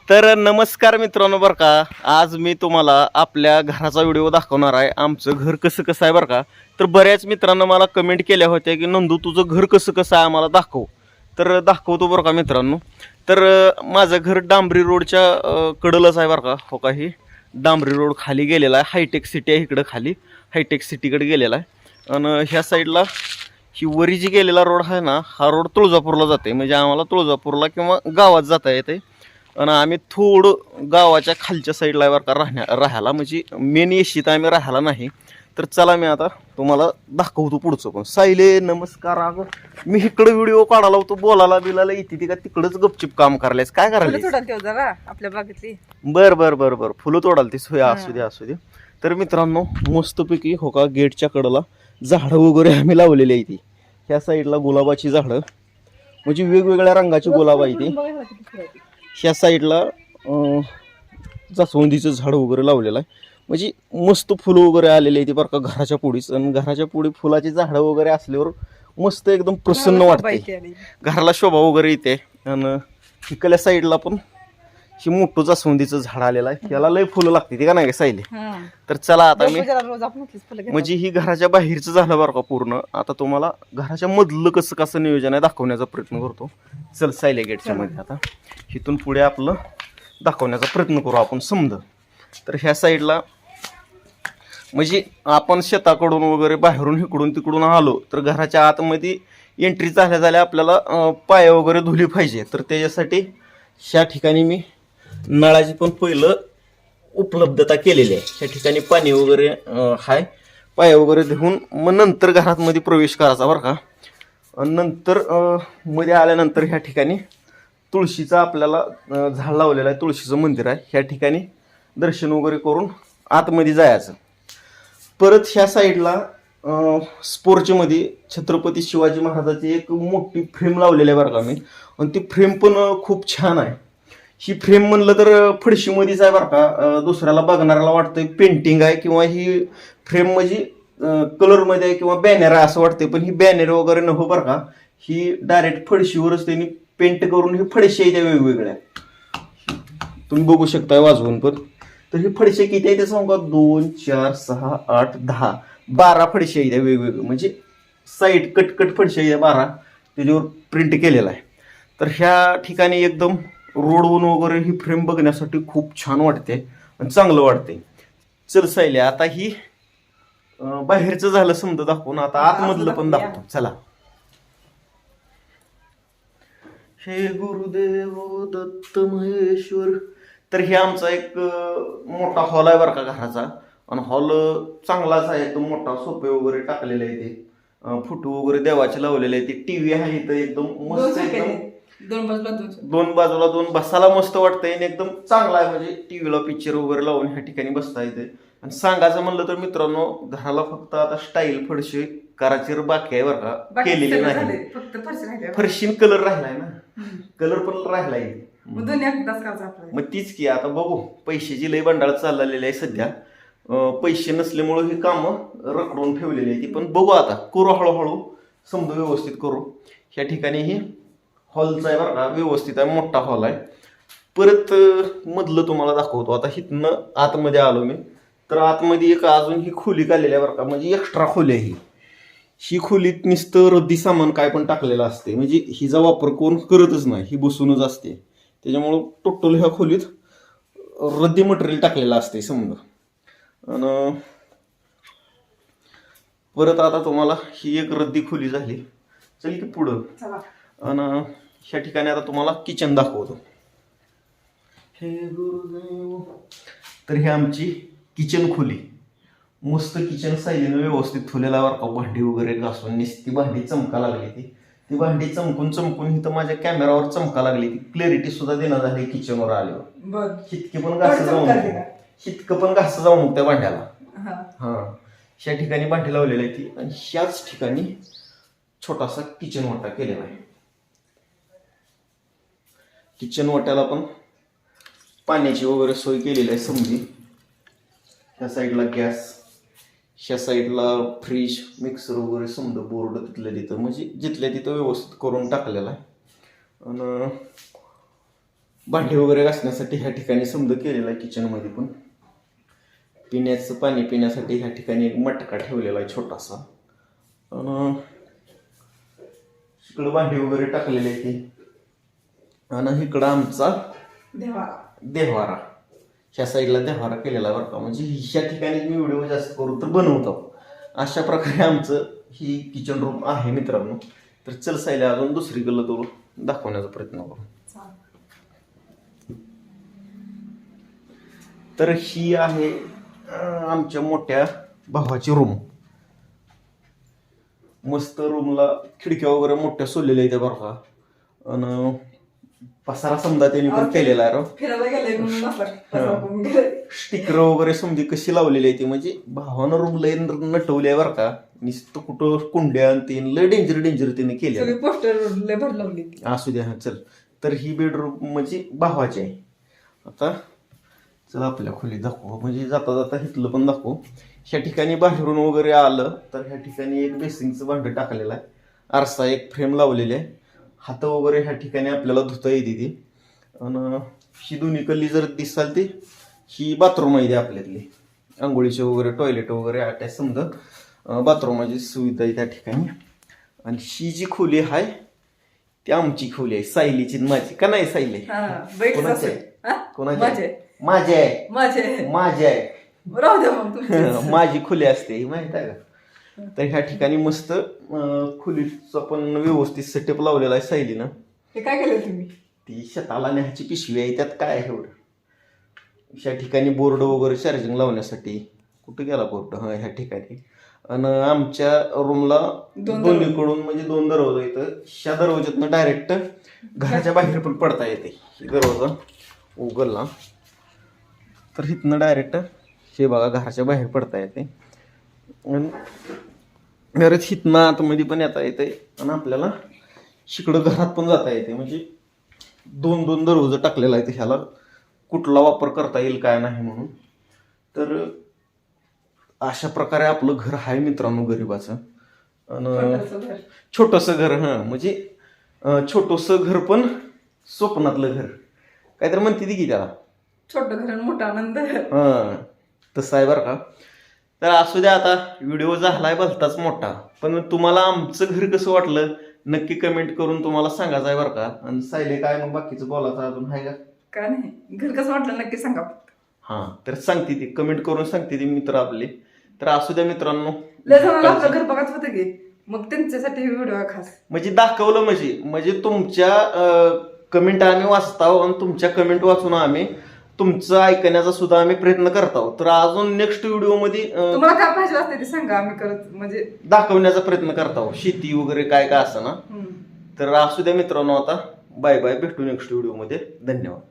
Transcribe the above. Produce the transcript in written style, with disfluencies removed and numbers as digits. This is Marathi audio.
तर नमस्कार मित्रांनो, बरं का आज मी तुम्हाला आपल्या घराचा व्हिडिओ दाखवणार आहे. आमचं घर कसं कसं आहे बरं का. तर बऱ्याच मित्रांनो मला कमेंट केल्या होत्या की नंदू तुझं घर कसं कसं आहे आम्हाला दाखव. तर दाखवतो बरं का मित्रांनो. तर माझं घर डांबरी रोडच्या कडलच आहे बरं का. हो का, ही डांबरी रोड खाली गेलेला आहे. हायटेक सिटी आहे इकडं खाली, हायटेक सिटीकडे गेलेला आहे. आणि ह्या साईडला ही वरी जी गेलेला रोड आहे ना, हा रोड तुळजापूरला जाते. म्हणजे आम्हाला तुळजापूरला किंवा गावात जाता येते. आणि आम्ही थोडं गावाच्या खालच्या साईडला बरं का राहायला, म्हणजे मेन येशीत आम्ही राहायला नाही. तर चला मी आता तुम्हाला दाखवतो पुढचं. पण सायले नमस्कार. अगं मी इकडं व्हिडिओ काढायला होतो, बोलायला बिलायला येते ती का तिकडंच गपचिप काम करायलास, काय करायला? आपल्या बागेतली बर बर बर बर फुलं तोडाल ती सोय असू दे असू दे. तर मित्रांनो मस्तपैकी हो का गेटच्या कडेला झाडं वगैरे आम्ही लावलेली आहे. ती ह्या साईडला गुलाबाची झाडं, म्हणजे वेगवेगळ्या रंगाची गुलाब आहे ती. ह्या साईडला जास्वंदीचं झाड वगैरे लावलेलं आहे. म्हणजे मस्त फुलं वगैरे आलेली आहे ती बरं का घराच्या पुढीच. आणि घराच्या पुढे फुलाची झाडं वगैरे असल्यावर मस्त एकदम प्रसन्न वाटते, घराला शोभा वगैरे येते. आणि इकडल्या साईडला पण ही मोठं जास्वंदीचं झाड आलेलं आहे. याला लय फुलं लागते ती का नाही सायली. तर चला आता मी म्हणजे ही घराच्या बाहेरचं झालं बरं का पूर्ण. आता तुम्हाला घराच्या मधलं कसं कसं नियोजन आहे दाखवण्याचा प्रयत्न करतो. चल सायले गेटच्या मध्ये आता इथून पुढे आपलं दाखवण्याचा प्रयत्न करू आपण समज. तर ह्या साईडला म्हणजे आपण शेताकडून वगैरे बाहेरून इकडून तिकडून आलो तर घराच्या आतमध्ये एंट्री झाल्या झाल्या आपल्याला पाय वगैरे धुली पाहिजे. तर त्याच्यासाठी ह्या ठिकाणी मी नळाची पण पहिलं उपलब्धता केलेली आहे. ह्या ठिकाणी पाणी वगैरे हाय, पाय वगैरे धुवून मग नंतर घरात मध्ये प्रवेश करायचा बरं का. नंतर मध्ये आल्यानंतर ह्या ठिकाणी तुळशीचं आपल्याला झाड लावलेलं आहे, तुळशीचं मंदिर आहे. ह्या ठिकाणी दर्शन वगैरे करून आतमध्ये जायचं. परत ह्या साईडला स्पोर्चमध्ये छत्रपती शिवाजी महाराजाची एक मोठी फ्रेम लावलेली आहे बरं का मी. आणि ती फ्रेम पण खूप छान आहे. ही फ्रेम म्हणलं तर फडशीमध्येच आहे बरं का. दुसऱ्याला बघणाऱ्याला वाटतंय पेंटिंग आहे किंवा ही फ्रेम म्हणजे कलरमध्ये आहे किंवा बॅनर आहे असं वाटतंय. पण ही बॅनर वगैरे नको बरं का. ही डायरेक्ट फडशीवरच त्यांनी पेंट करून ही फडशी आहे त्या वेगवेगळ्या, तुम्ही बघू शकताय वाजवून पण. तर ही फडशे किती आहे ते सांगू का? 2 4 6 8 10 12 फडशे आहे त्या वेगवेगळे. म्हणजे साईड कटकट फडशे आहे 12, त्याच्यावर प्रिंट केलेला आहे. तर ह्या ठिकाणी एकदम रोडवरून वगैरे ही फ्रेम बघण्यासाठी खूप छान वाटते आणि चांगलं वाटते. चल सायले आता ही बाहेरचं झालं समजा दाखवून, आता आतमधलं पण दाखवतो चला. हे गुरुदेव दत्त महेश्वर. तर हे आमचा एक मोठा हॉल आहे बरं का घराचा. आणि हॉल चांगलाच आहे, एकदम मोठा, सोफे वगैरे टाकलेले आहे ते, फोटो वगैरे देवाचे लावलेले आहे. ते टीव्ही आहे इथं एकदम मस्त, एकदम दोन बाजूला दोन बसायला मस्त वाटतंय आणि एकदम चांगला आहे. म्हणजे टीव्हीला पिक्चर वगैरे लावून ह्या ठिकाणी बसता येते. आणि सांगायचं म्हणलं तर मित्रांनो घराला फक्त आता स्टाईल फडशे करायची बाकी आहे बरं का, केलेली नाही. फरशीन कलर राहिलाय ना, कलर पण राहिलाय. मग तीच की आता बघू, पैशाची लई बंडाळ चाललेली आहे सध्या. पैसे नसल्यामुळे ही कामं रखडून ठेवलेली आहे ती. पण बघू आता, करू हळूहळू, समजा व्यवस्थित करू. ह्या ठिकाणी ही हॉलचा आहे बरं का, व्यवस्थित आहे, मोठा हॉल आहे. परत मधलं तुम्हाला दाखवतो. आता हिथनं आतमध्ये आलो मी, तर आतमध्ये एक अजून ही खोली काढलेली आहे बरं का. म्हणजे एक्स्ट्रा खोली आहे ही खोलीत नुसतं रद्दी सामान काय पण टाकलेलं असते. म्हणजे हिचा वापर कोण करतच नाही, ही बसूनच असते. त्याच्यामुळं टोटल ह्या खोलीत रद्दी मटेरियल टाकलेलं असते समजा. आणि परत आता तुम्हाला ही एक रद्दी खोली झाली. चल की पुढं. आणि ह्या ठिकाणी आता तुम्हाला किचन दाखवतो. हे गुरुदेव. तर ही आमची किचन खोली, मस्त किचन साईलीनं व्यवस्थित ठेवलेला बरं का. भांडी वगैरे घासून ती भांडी चमका लागली. ती भांडी चमकून चमकून ही तर माझ्या कॅमेरावर चमका लागली. ती क्लॅरिटी सुद्धा देणं झाली किचनवर आल्यावर. हितके पण घास जाऊ नको, हितकं पण घास जाऊ नको त्या भांड्याला. हा, ह्या ठिकाणी भांडी लावलेली आहे ती. आणि ह्याच ठिकाणी छोटासा किचन वाटा केलेला आहे. किचन वाट्याला पण पाण्याची वगैरे सोय केलेली आहे समजी. ह्या साईडला गॅस, ह्या साईडला फ्रीज, मिक्सर वगैरे समजा बोर्ड तिथल्या तिथं, म्हणजे जिथल्या तिथं व्यवस्थित करून टाकलेला आहे. आणि भांडी वगैरे घासण्यासाठी ह्या ठिकाणी समजा केलेला आहे. किचनमध्ये पण पिण्याचं पाणी पिण्यासाठी ह्या ठिकाणी एक मटका ठेवलेला आहे छोटासा. आणि इकडं भांडी वगैरे टाकलेली आहे ती. आणि इकडं आमचा देव्हारा, ह्या साईडला देव्हारा केलेला बरं का. म्हणजे ह्या ठिकाणी मी व्हिडिओ जास्त करून तर बनवतो. अशा प्रकारे आमचं ही किचन रूम आहे मित्रांनो. तर चल सायला अजून दुसरी गल्लं तो दाखवण्याचा प्रयत्न करू. तर ही आहे आमच्या मोठ्या भावाची रूम. मस्त रूमला खिडक्या वगैरे मोठ्या सोडलेल्या आहेत बरं का. आणि पसारा समजा त्यांनी पण केलेला आहे. स्टिकर वगैरे समजी कशी लावलेली आहे ती. म्हणजे भावानं रूम लय नटवली आहे बरं का. नुसतं कुठं कुंड्या तीन लय डेंजर तिने केले. असू द्या. चल तर ही बेडरूम म्हणजे भावाची आहे. आता चला आपल्या खोलीत दाखवू. म्हणजे जाता जाता इथलं पण दाखवू. ह्या ठिकाणी बाहेरून वगैरे आलं तर ह्या ठिकाणी एक बेसिंगचं भांडं टाकलेलं आहे. आरसा एक फ्रेम लावलेली आहे. हात वगैरे ह्या ठिकाणी आपल्याला धुता येते ती. आणि ही दोन्ही कल्ली जर दिसाल ती ही बाथरूम आहे आपल्यातली. आंघोळीचे वगैरे टॉयलेट वगैरे अटॅच समजा बाथरूमाची सुविधा आहे त्या ठिकाणी. आणि ही जी खोली आहे ती आमची खोली आहे. सायलीची माझी का नाही सायली? कोणाची आहे? माझी आहे. माझी आहे. माझी खोली असते ही माहित आहे का. तर ह्या ठिकाणी मस्त खोलीचा पण व्यवस्थित सेटअप लावलेला आहे सायलीनं. काय केलं तुम्ही? ती शेताला न्यायची पिशवी आहे. त्यात काय आहे एवढं. ह्या ठिकाणी बोर्ड वगैरे चार्जिंग लावण्यासाठी. कुठं गेला बोर्ड? हा ह्या ठिकाणी. आणि आमच्या रूमला दोन्हीकडून म्हणजे 2 दरवाजा येतं. ह्या दरवाज्यातनं डायरेक्ट घराच्या बाहेर पण पडता येते. दरवाजा उघडला तर इथनं डायरेक्ट हे बघा घराच्या बाहेर पडता येते. आणि इथनं आतमध्ये पण येता येते. आणि आपल्याला शिकडं घरात पण जाता येते. म्हणजे 2 दरवाजा टाकलेला आहे ह्याला. कुठला वापर करता येईल काय नाही म्हणून. तर अशा प्रकारे आपलं घर आहे मित्रांनो गरिबाचं. आणि छोटंसं घर. म्हणजे छोटंसं घर पण स्वप्नातलं घर काहीतरी म्हणते ती की त्याला. छोटं घर मोठा आनंद. तसं आहे बरं का. तर असू द्या. आता व्हिडिओ झालाय भलताच मोठा. पण तुम्हाला आमचं घर कसं वाटलं नक्की कमेंट करून तुम्हाला सांगायचं आहे बरं का. आणि सायले काय मग बाकीचं बोलायचं अजून आहे का? काय नाही. घर कसं वाटलं नक्की सांगा. तर सांगते ती कमेंट करून सांगते ती मित्र आपले. तर असू द्या मित्रांनो. आपलं घर बघायचं होतं की मग त्यांच्यासाठी व्हिडिओ खास म्हणजे दाखवलं. म्हणजे तुमच्या कमेंट आम्ही वाचतो. आणि तुमच्या कमेंट वाचून आम्ही तुमचं ऐकण्याचा सुद्धा आम्ही प्रयत्न करतो. तर अजून नेक्स्ट व्हिडिओ मध्ये तुम्हाला काय पाहिजे असते ते सांगा. आम्ही करत म्हणजे दाखवण्याचा प्रयत्न करतो. शेती वगैरे काय काय असं ना. तर असू द्या मित्रांनो. आता बाय बाय. भेटू नेक्स्ट व्हिडिओ मध्ये. धन्यवाद.